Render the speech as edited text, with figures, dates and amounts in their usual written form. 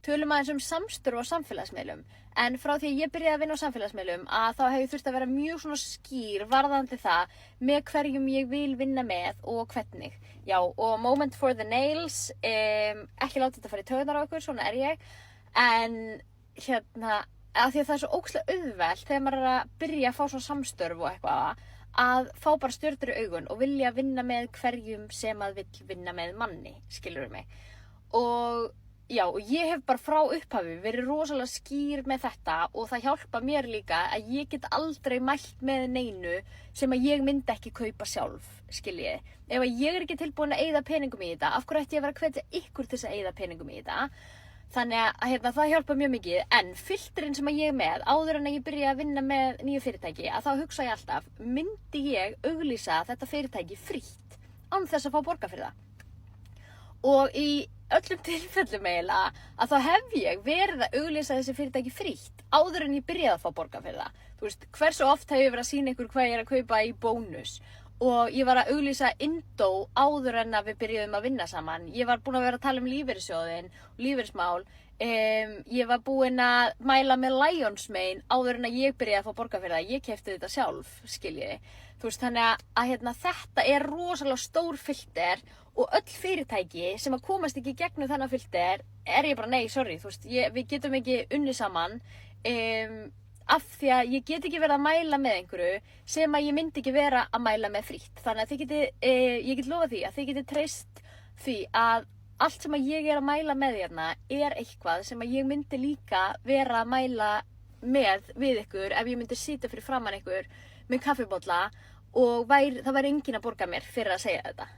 tölum aðeins samstörf á samfélagsmiðlum. En frá því að ég byrjaði að vinna á samfélagsmiðlum að þá hef ég þurft að vera mjög svona skýr varðandi það með hverjum ég vil vinna með og hvernig. Já, og moment for the nails, ekki láta þetta fara í taugarnar á okkur, svona er ég. En af því að það er svo ógeðslega auðvelt þegar maður er að byrja að fá svona samstörf og eitthvað að fá bara stjörnur í augun og vilja vinna með hverjum sem að vill vinna með manni, skilurðu mig. Og já, og ég hef bara frá upphafi verið rosalega skýr með þetta og það hjálpa mér líka að ég get aldrei mælt með neinu sem að ég myndi ekki kaupa sjálf, skiljiði. Ef að ég er ekki tilbúin að eyða peningum í þetta, af hverju ætti ég að vera að hvetja ykkur til þess að eyða peningum í þetta? Þannig að það hjálpa mjög mikið, en filterinn sem ég er með, áður en að ég byrja að vinna með nýju fyrirtæki, að þá hugsa ég alltaf, myndi ég auglýsa þetta fyrirtæki frítt án þess að fá borga fyrir það? Og í öllum tilfellum eiginlega, að þá hef ég verið að auglýsa þessi fyrirtæki frítt áður en ég byrjaði að fá borga fyrir það. Þú veist, hversu oft hef ég verið að sýna ykkur hvað ég er að kaupa í bónus? Og ég var að auglýsa Indó áður en að við byrjuðum að vinna saman. Ég var búin að vera að tala lífeyrissjóðinn og lífeyrismál. Ég var búin að mæla með Lionsmane áður en að ég byrjaði að fá borga fyrir það. Ég keypti þetta sjálf, skiljiði. Þú veist, þannig að þetta er rosalega stór filter og öll fyrirtæki sem að komast ekki gegnum þennan filter er ég bara, nei, sorry, þú veist, við getum ekki unnið saman. Af því að ég get ekki verið að mæla með einhverju sem að ég myndi ekki vera að mæla með frítt. Þannig að ég get lofað því að þið getið treyst því að allt sem að ég er að mæla með hérna er eitthvað sem að ég myndi líka vera að mæla með við ykkur ef ég myndi sitja fyrir framan ykkur með kaffibolla og það væri enginn að borga mér fyrir að segja þetta.